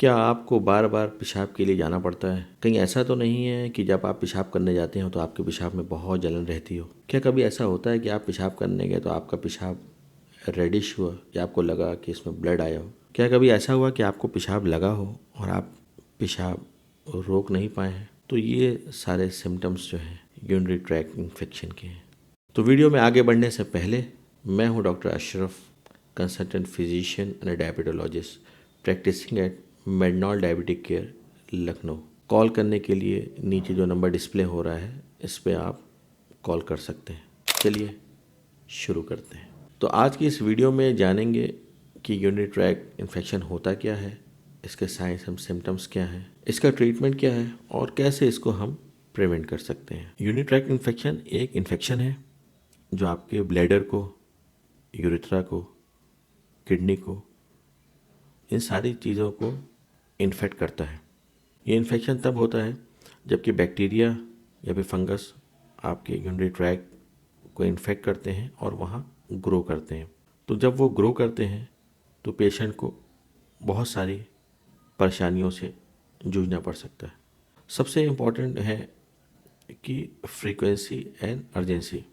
क्या आपको बार बार पेशाब के लिए जाना पड़ता है? कहीं ऐसा तो नहीं है कि जब आप पेशाब करने जाते हो तो आपके पेशाब में बहुत जलन रहती हो? क्या कभी ऐसा होता है कि आप पेशाब करने गए तो आपका पेशाब रेडिश हुआ या आपको लगा कि इसमें ब्लड आया हो? क्या कभी ऐसा हुआ कि आपको पेशाब लगा हो और आप पेशाब रोक नहीं पाए हैं? तो ये सारे सिम्टम्स जो हैं यूरिनरी ट्रैक्ट इन्फेक्शन के हैं। तो वीडियो में आगे बढ़ने से पहले, मैं हूं doctor Ashraf, consultant physician and diabetologist, practising at Mednol diabetic care, Lucknow. Call करने के लिए नीचे जो नंबर डिस्प्ले हो रहा है इस पे आप कॉल कर सकते हैं। चलिए शुरू करते हैं। तो आज की इस वीडियो में जानेंगे कि यूरिनरी ट्रैक्ट इन्फेक्शन होता क्या है, इसके साइंस एंड सिम्टम्स क्या हैं, इसका ट्रीटमेंट क्या है और कैसे इसको हम प्रिवेंट कर सकते हैं। यूरिनरी ट्रैक्ट इन्फेक्शन एक इन्फेक्शन है जो आपके ब्लैडर को, यूरेथ्रा को, किडनी को, इन सारी चीज़ों को इन्फेक्ट करता है। ये इन्फेक्शन तब होता है जबकि बैक्टीरिया या फिर फंगस आपके यूरिनरी ट्रैक्ट को इन्फेक्ट करते हैं और वहाँ ग्रो करते हैं। तो जब वो ग्रो करते हैं तो पेशेंट को बहुत सारी परेशानियों से जूझना पड़ सकता है। सबसे इम्पॉर्टेंट है कि फ्रीक्वेंसी एंड अर्जेंसी,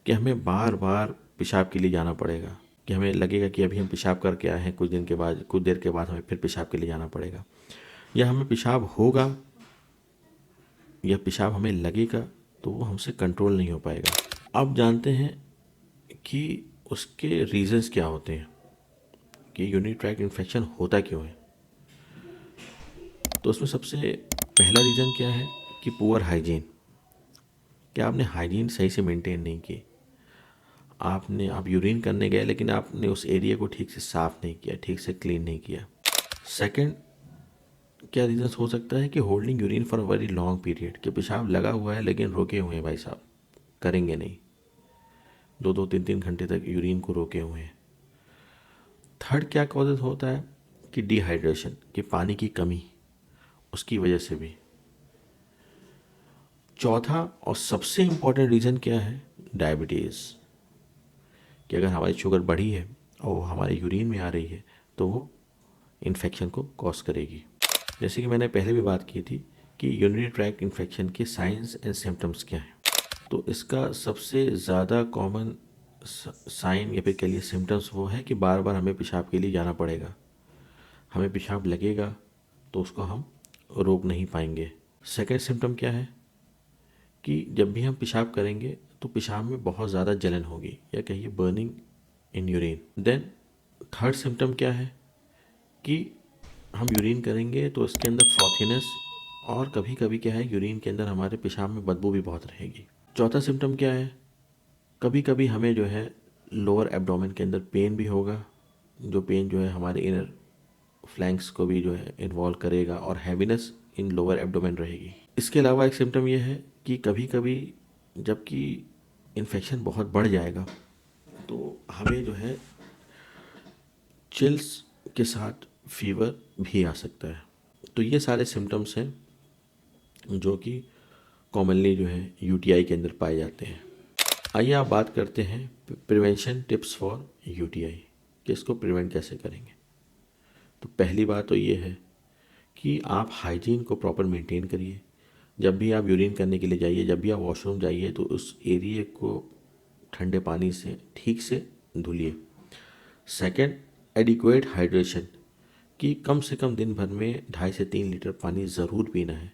कि हमें बार बार पेशाब के लिए जाना पड़ेगा, कि हमें लगेगा कि अभी हम पेशाब करके आए हैं, कुछ देर के बाद हमें फिर पेशाब के लिए जाना पड़ेगा, या हमें पेशाब होगा या पेशाब हमें लगेगा तो वो हमसे कंट्रोल नहीं हो पाएगा। अब जानते हैं कि उसके रीजंस क्या होते हैं, कि यूरिनरी ट्रैक्ट इन्फेक्शन होता क्यों है। तो उसमें सबसे पहला रीज़न क्या है कि पुअर हाइजीन, कि आपने हाइजीन सही से मेंटेन नहीं की। आप यूरिन करने गए लेकिन आपने उस एरिया को ठीक से साफ़ नहीं किया, ठीक से क्लीन नहीं किया। सेकंड क्या रीज़न हो सकता है कि holding urine for a very long period, कि पेशाब लगा हुआ है लेकिन रोके हुए हैं, भाई साहब करेंगे नहीं, 2-2 3-3 घंटे तक यूरिन को रोके हुए हैं। थर्ड क्या कॉजेज होता है कि डिहाइड्रेशन, कि पानी की कमी, उसकी वजह से भी। चौथा और सबसे इम्पॉर्टेंट रीज़न क्या है, डायबिटीज़, कि अगर हमारी शुगर बढ़ी है और वो हमारे यूरिन में आ रही है तो वो इन्फेक्शन को कॉज करेगी। जैसे कि मैंने पहले भी बात की थी कि यूरिनरी ट्रैक्ट इन्फेक्शन के साइंस एंड सिम्टम्स क्या हैं। तो इसका सबसे ज़्यादा कॉमन साइन या फिर कह लिए सिम्टम्स वो है कि बार बार हमें पेशाब के लिए जाना पड़ेगा, हमें पेशाब लगेगा तो उसको हम रोक नहीं पाएंगे। सेकेंड सिम्टम क्या है कि जब भी हम पेशाब करेंगे तो पेशाब में बहुत ज़्यादा जलन होगी, या कहिए burning in urine. Then third symptom क्या है कि हम यूरिन करेंगे तो इसके अंदर फ्रॉथीनेस, और कभी कभी क्या है यूरिन के अंदर हमारे पेशाब में बदबू भी बहुत रहेगी। चौथा सिम्टम क्या है, कभी कभी हमें जो है लोअर एब्डोमेन के अंदर पेन भी होगा, जो पेन जो है हमारे इनर फ्लैंक्स को भी जो है इन्वॉल्व करेगा, और हैवीनेस इन लोअर एब्डोमेन रहेगी। इसके अलावा एक सिम्टम ये है कि कभी कभी जबकि इन्फेक्शन बहुत बढ़ जाएगा तो हमें जो है चिल्स के साथ फीवर भी आ सकता है। तो ये सारे सिम्टम्स हैं जो कि कॉमनली जो है यूटीआई के अंदर पाए जाते हैं। आइए आप बात करते हैं प्रिवेंशन टिप्स फॉर यूटीआई, कि इसको प्रिवेंट कैसे करेंगे। तो पहली बात तो ये है कि आप हाइजीन को प्रॉपर मेंटेन करिए। जब भी आप यूरिन करने के लिए जाइए, जब भी आप वॉशरूम जाइए तो उस एरिया को ठंडे पानी से ठीक से धुलिए। सेकंड, एडिक्वेट हाइड्रेशन, कि कम से कम दिन भर में 2.5 से 3 लीटर पानी ज़रूर पीना है।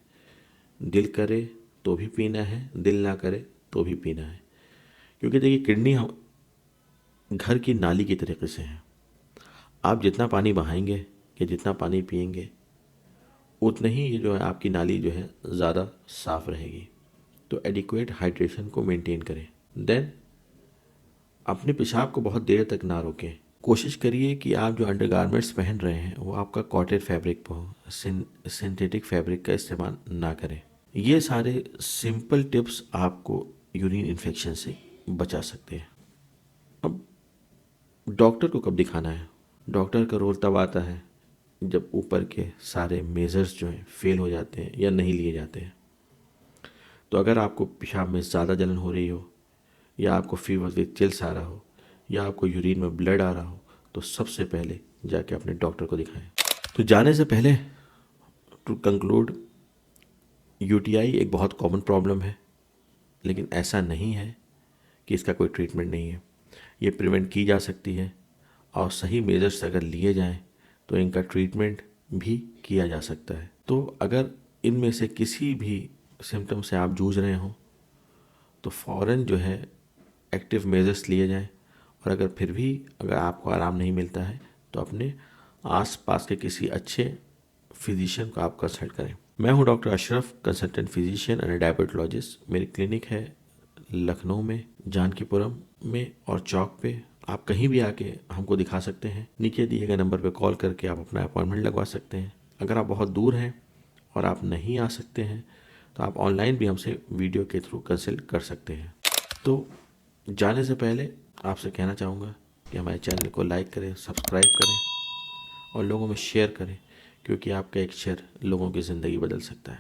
दिल करे तो भी पीना है, दिल ना करे तो भी पीना है, क्योंकि देखिए किडनी हम घर की नाली की तरीके से है। आप जितना पानी बहाएंगे या जितना पानी पिएंगे उतना ही ये जो है आपकी नाली जो है ज़्यादा साफ रहेगी। तो एडिक्वेट हाइड्रेशन को मेंटेन करें। देन अपने पेशाब को बहुत देर तक ना रोकें। कोशिश करिए कि आप जो अंडरगारमेंट्स पहन रहे हैं वो आपका कॉटेड फैब्रिक हो, सिंथेटिक फैब्रिक का इस्तेमाल ना करें। ये सारे सिंपल टिप्स आपको यूरिन इन्फेक्शन से बचा सकते हैं। अब डॉक्टर को कब दिखाना है? डॉक्टर का रोल तब आता है जब ऊपर के सारे मेजर्स जो हैं फेल हो जाते हैं या नहीं लिए जाते हैं। तो अगर आपको पेशाब में ज़्यादा जलन हो रही हो, या आपको फीवर विद चिल्स आ रहा हो, या आपको यूरिन में ब्लड आ रहा हो, तो सबसे पहले जाके अपने डॉक्टर को दिखाएं। तो जाने से पहले टू कंक्लूड, यूटीआई एक बहुत कॉमन प्रॉब्लम है, लेकिन ऐसा नहीं है कि इसका कोई ट्रीटमेंट नहीं है। ये प्रिवेंट की जा सकती है और सही मेजर्स अगर लिए जाएं तो इनका ट्रीटमेंट भी किया जा सकता है। तो अगर इनमें से किसी भी सिम्टम से आप जूझ रहे हों तो फ़ौरन जो है एक्टिव मेजर्स लिए जाएं, और अगर फिर भी अगर आपको आराम नहीं मिलता है तो अपने आसपास के किसी अच्छे फिजिशियन को आप कंसल्ट करें। मैं हूं doctor Ashraf, consultant physician and diabetologist. मेरी क्लिनिक है लखनऊ में, जानकीपुरम में और चौक पे। आप कहीं भी आके हमको दिखा सकते हैं। नीचे दिए गए नंबर पे कॉल करके आप अपना अपॉइंटमेंट लगवा सकते हैं। अगर आप बहुत दूर हैं और आप नहीं आ सकते हैं तो आप ऑनलाइन भी हमसे वीडियो के थ्रू कंसल्ट कर सकते हैं। तो जाने से पहले आपसे कहना चाहूँगा कि हमारे चैनल को लाइक करें, सब्सक्राइब करें और लोगों में शेयर करें, क्योंकि आपका एक शेयर लोगों की ज़िंदगी बदल सकता है।